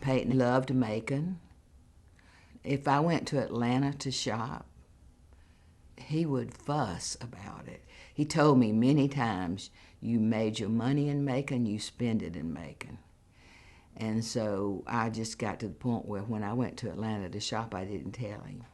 Peyton loved Macon. If I went to Atlanta to shop, he would fuss about it. He told me many times, you made your money in Macon, you spend it in Macon. And so I just got to the point where when I went to Atlanta to shop, I didn't tell him.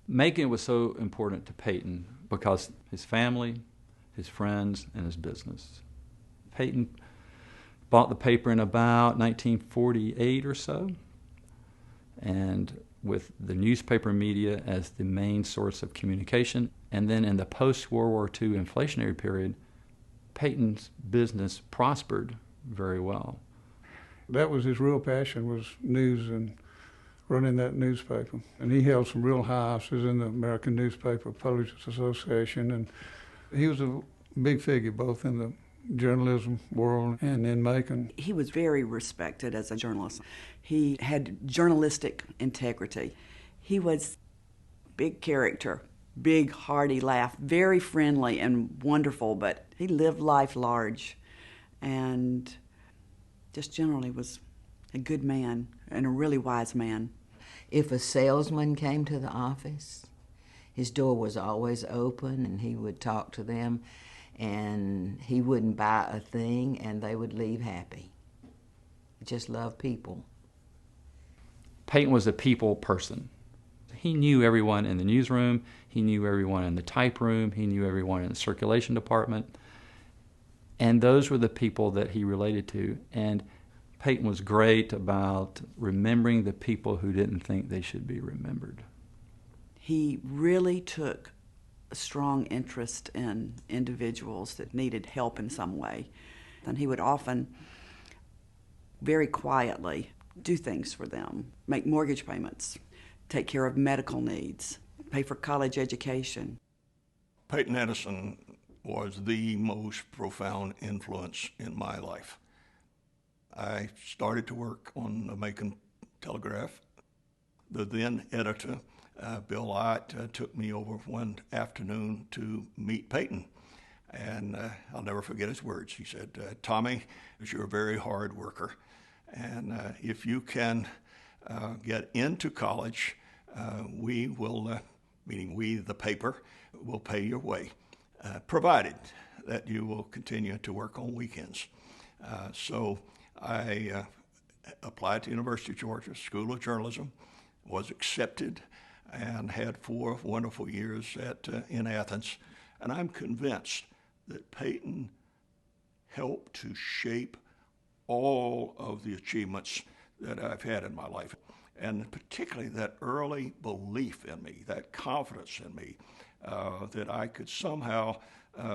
Macon was so important to Peyton because his family, his friends, and his business. Peyton bought the paper in about 1948 or so, and with the newspaper media as the main source of communication. And then in the post-World War II inflationary period, Peyton's business prospered very well. That was his real passion, was news and running that newspaper. And he held some real high offices in the American Newspaper Publishers Association, and he was a big figure both in the journalism world and in Macon. He was very respected as a journalist. He had journalistic integrity. He was big character, big hearty laugh, very friendly and wonderful, but he lived life large and just generally was a good man and a really wise man. If a salesman came to the office, his door was always open and he would talk to them, and he wouldn't buy a thing and they would leave happy. He just loved people. Peyton was a people person. He knew everyone in the newsroom, he knew everyone in the type room, he knew everyone in the circulation department, and those were the people that he related to. And Peyton was great about remembering the people who didn't think they should be remembered. He really took a strong interest in individuals that needed help in some way. And he would often, very quietly, do things for them, make mortgage payments, take care of medical needs, pay for college education. Peyton Anderson was the most profound influence in my life. I started to work on the Macon Telegraph. The then editor, Bill Ott, took me over one afternoon to meet Peyton. And I'll never forget his words. He said, Tommy, you're a very hard worker. And if you can get into college, we will, meaning we, the paper, will pay your way, provided that you will continue to work on weekends. So I applied to University of Georgia School of Journalism, was accepted, and had 4 wonderful years in Athens. And I'm convinced that Peyton helped to shape all of the achievements that I've had in my life, and particularly that early belief in me, that confidence in me, that I could somehow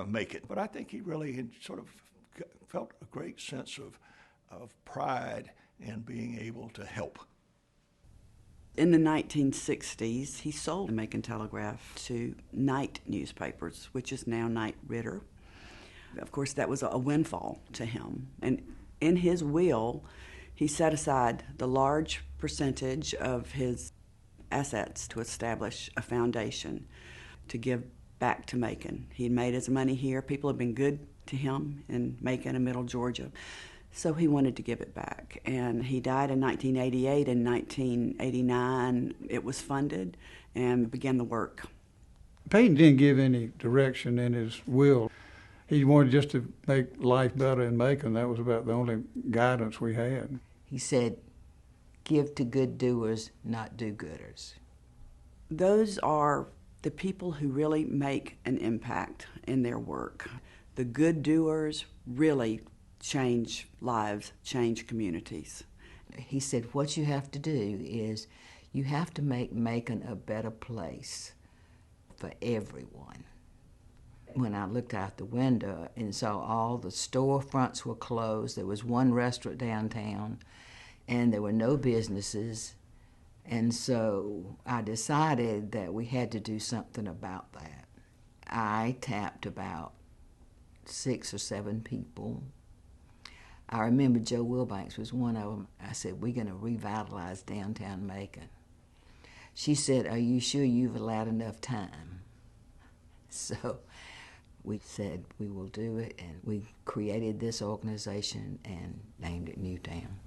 make it. But I think he really sort of felt a great sense of pride in being able to help. In the 1960s, he sold the Macon Telegraph to Night newspapers, which is now Knight Ridder. Of course, that was a windfall to him. And in his will, he set aside the large percentage of his assets to establish a foundation to give back to Macon. He had made his money here. People had been good to him in Macon and Middle Georgia. So he wanted to give it back. And he died in 1988. In 1989, it was funded and began the work. Peyton didn't give any direction in his will. He wanted just to make life better in Macon. That was about the only guidance we had. He said, give to good doers, not do-gooders. Those are the people who really make an impact in their work. The good doers really change lives, change communities. He said, what you have to do is you have to make Macon a better place for everyone. When I looked out the window and saw all the storefronts were closed, there was one restaurant downtown, and there were no businesses, and so I decided that we had to do something about that. I tapped about 6 or 7 people. I remember Joe Wilbanks was one of them. I said, we're going to revitalize downtown Macon. She said, are you sure you've allowed enough time? So we said we will do it, and we created this organization and named it Newtown.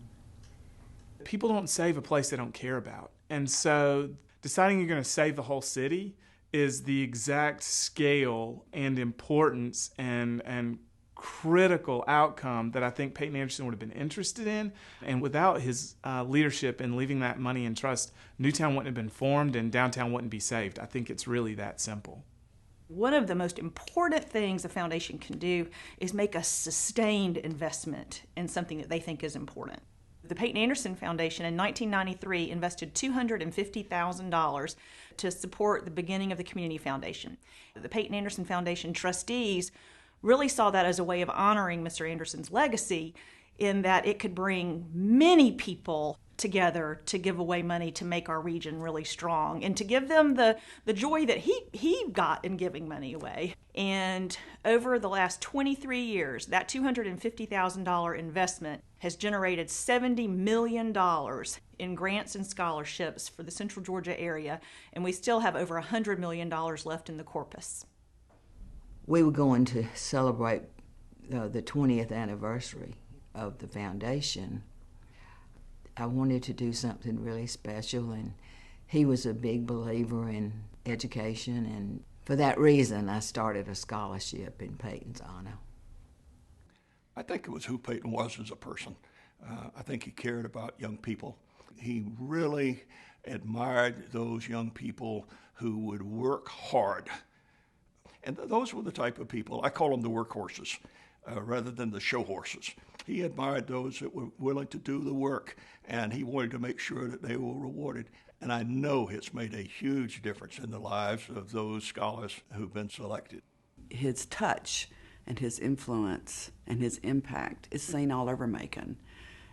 People don't save a place they don't care about. And so deciding you're going to save the whole city is the exact scale and importance and critical outcome that I think Peyton Anderson would have been interested in. And without his leadership in leaving that money in trust, Newtown wouldn't have been formed and downtown wouldn't be saved. I think it's really that simple. One of the most important things a foundation can do is make a sustained investment in something that they think is important. The Peyton Anderson Foundation in 1993 invested $250,000 to support the beginning of the Community Foundation. The Peyton Anderson Foundation trustees really saw that as a way of honoring Mr. Anderson's legacy, in that it could bring many people together to give away money to make our region really strong and to give them the joy that he got in giving money away. And over the last 23 years, that $250,000 investment has generated $70 million in grants and scholarships for the Central Georgia area, and we still have over $100 million left in the corpus. We were going to celebrate the 20th anniversary of the foundation. I wanted to do something really special, and he was a big believer in education, and for that reason I started a scholarship in Peyton's honor. I think it was who Peyton was as a person. I think he cared about young people. He really admired those young people who would work hard. And those were the type of people, I call them the workhorses, rather than the show horses. He admired those that were willing to do the work, and he wanted to make sure that they were rewarded. And I know it's made a huge difference in the lives of those scholars who've been selected. His touch and his influence and his impact is seen all over Macon.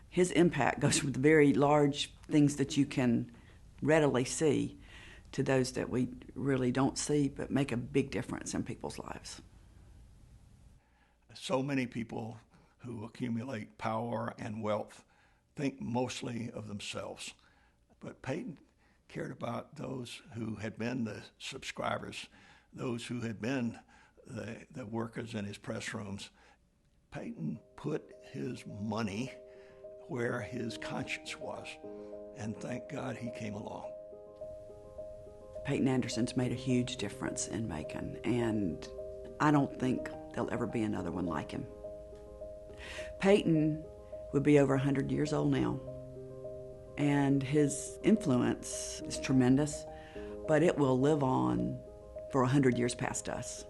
His impact goes from the very large things that you can readily see to those that we really don't see but make a big difference in people's lives. So many people who accumulate power and wealth think mostly of themselves. But Peyton cared about those who had been the subscribers, those who had been the workers in his press rooms. Peyton put his money where his conscience was, and thank God he came along. Peyton Anderson's made a huge difference in Macon, and I don't think there'll ever be another one like him. Peyton would be over 100 years old now, and his influence is tremendous, but it will live on for 100 years past us.